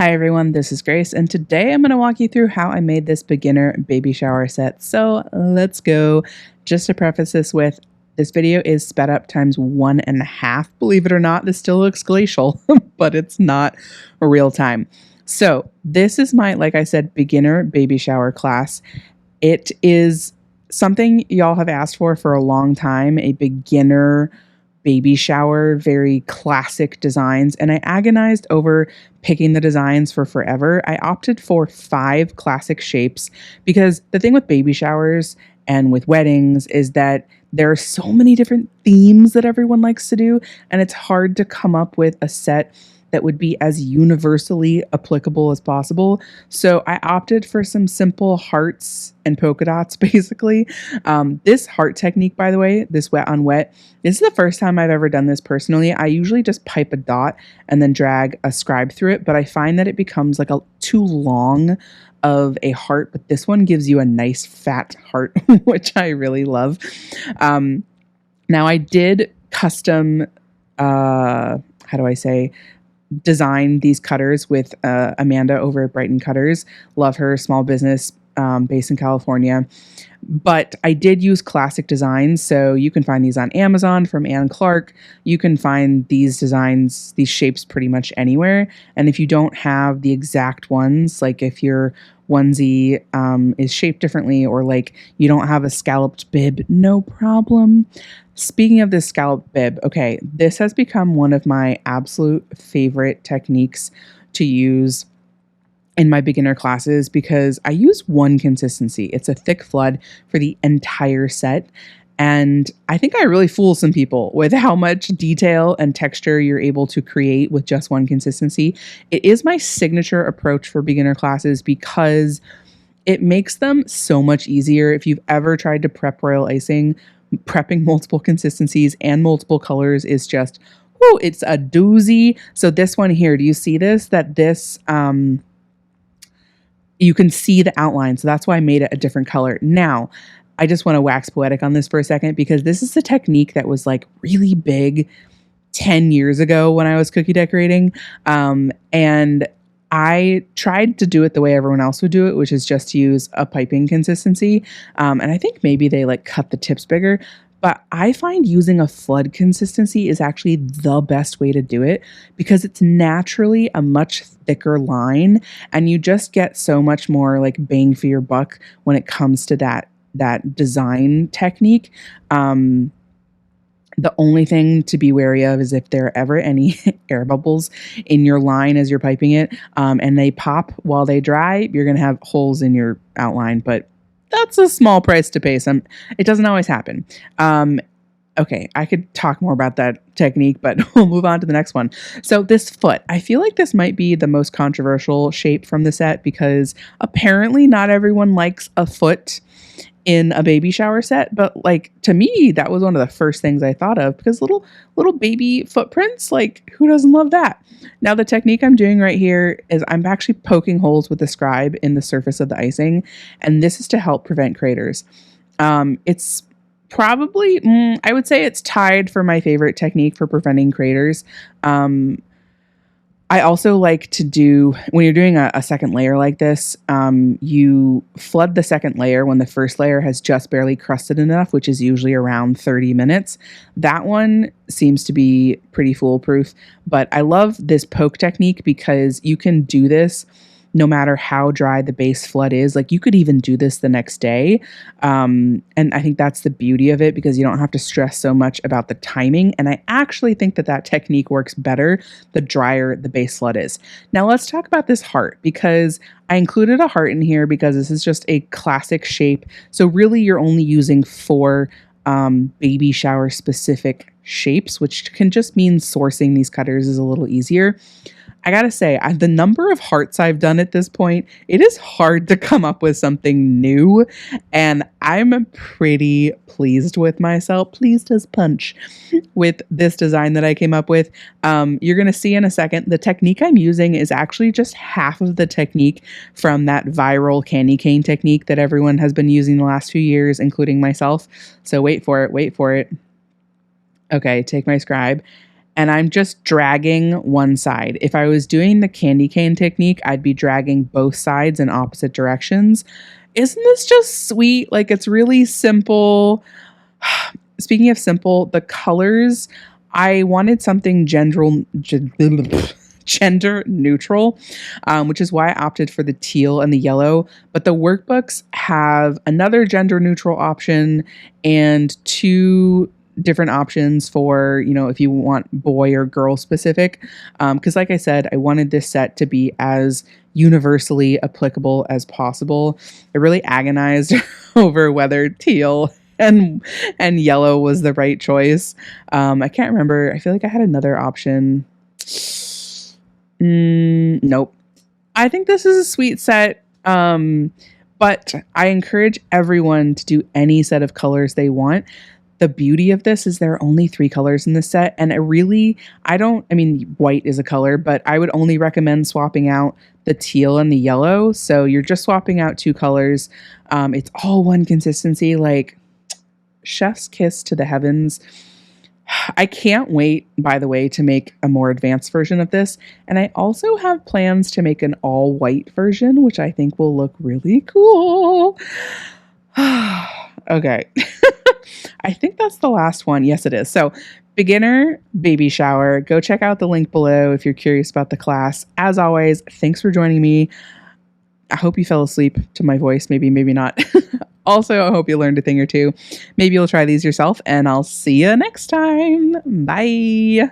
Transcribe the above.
Hi everyone, this is Grace, and today I'm going to walk you through how I made this beginner baby shower set. So let's go. Just to preface this with, this video is sped up times 1.5. Believe it or not, this still looks glacial, but it's not a real time. So this is my, like I said, beginner baby shower class. It is something y'all have asked for a long time, a beginner baby shower, very classic designs, and I agonized over picking the designs for forever. I opted for 5 classic shapes because the thing with baby showers and with weddings is that there are so many different themes that everyone likes to do, and it's hard to come up with a set that would be as universally applicable as possible. So I opted for some simple hearts and polka dots, basically. This heart technique, by the way, this wet on wet, this is the first time I've ever done this personally. I usually just pipe a dot and then drag a scribe through it, but I find that it becomes like too long of a heart, but this one gives you a nice fat heart, which I really love. Now I did custom, how do I say, design these cutters with Amanda over at Brighton Cutters. Love her, small business based in California. But I did use classic designs, so you can find these on Amazon from Ann Clark. You can find these designs, these shapes pretty much anywhere. And if you don't have the exact ones, like if your onesie is shaped differently or like you don't have a scalloped bib, no problem. Speaking of this scalloped bib, okay, this has become one of my absolute favorite techniques to use in my beginner classes because I use one consistency. It's a thick flood for the entire set. And I think I really fool some people with how much detail and texture you're able to create with just one consistency. It is my signature approach for beginner classes because it makes them so much easier. If you've ever tried to prep royal icing, prepping multiple consistencies and multiple colors is just, whoo, it's a doozy. So this one here, do you see this? That this, you can see the outline. So that's why I made it a different color. Now, I just want to wax poetic on this for a second because this is a technique that was like really big 10 years ago when I was cookie decorating. And I tried to do it the way everyone else would do it, which is just to use a piping consistency. And I think maybe they like cut the tips bigger. But I find using a flood consistency is actually the best way to do it because it's naturally a much thicker line and you just get so much more like bang for your buck when it comes to that design technique. The only thing to be wary of is if there are ever any air bubbles in your line as you're piping it and they pop while they dry, you're going to have holes in your outline. But that's a small price to pay. It doesn't always happen. Okay, I could talk more about that technique, but we'll move on to the next one. So this foot, I feel like this might be the most controversial shape from the set because apparently not everyone likes a foot in a baby shower set, but like to me that was one of the first things I thought of because little baby footprints, like who doesn't love that? Now the technique I'm doing right here is I'm actually poking holes with the scribe in the surface of the icing, and this is to help prevent craters. It's probably I would say it's tied for my favorite technique for preventing craters. I also like to do, when you're doing a second layer like this, you flood the second layer when the first layer has just barely crusted enough, which is usually around 30 minutes. That one seems to be pretty foolproof, but I love this poke technique because you can do this no matter how dry the base flood is. Like you could even do this the next day. And I think that's the beauty of it because you don't have to stress so much about the timing. And I actually think that technique works better the drier the base flood is. Now let's talk about this heart because I included a heart in here because this is just a classic shape. So really you're only using 4 baby shower specific shapes, which can just mean sourcing these cutters is a little easier. I gotta say, the number of hearts I've done at this point, it is hard to come up with something new, and I'm pretty pleased with myself, pleased as punch, with this design that I came up with. You're gonna see in a second, the technique I'm using is actually just half of the technique from that viral candy cane technique that everyone has been using the last few years, including myself. So wait for it. Okay, take my scribe. and I'm just dragging one side. If I was doing the candy cane technique, I'd be dragging both sides in opposite directions. Isn't this just sweet? Like, it's really simple. Speaking of simple, the colors, I wanted something gender neutral, which is why I opted for the teal and the yellow. But the workbooks have another gender neutral option and two different options for, if you want boy or girl specific. Because like I said, I wanted this set to be as universally applicable as possible. I really agonized over whether teal and yellow was the right choice. I can't remember. I feel like I had another option. Nope. I think this is a sweet set. But I encourage everyone to do any set of colors they want. The beauty of this is there are only 3 colors in the set. And white is a color, but I would only recommend swapping out the teal and the yellow. So you're just swapping out 2 colors. It's all one consistency, like chef's kiss to the heavens. I can't wait, by the way, to make a more advanced version of this. And I also have plans to make an all white version, which I think will look really cool. Okay. I think that's the last one. Yes, it is. So beginner baby shower. Go check out the link below if you're curious about the class. As always, thanks for joining me. I hope you fell asleep to my voice. Maybe, maybe not. Also, I hope you learned a thing or two. Maybe you'll try these yourself, and I'll see you next time. Bye.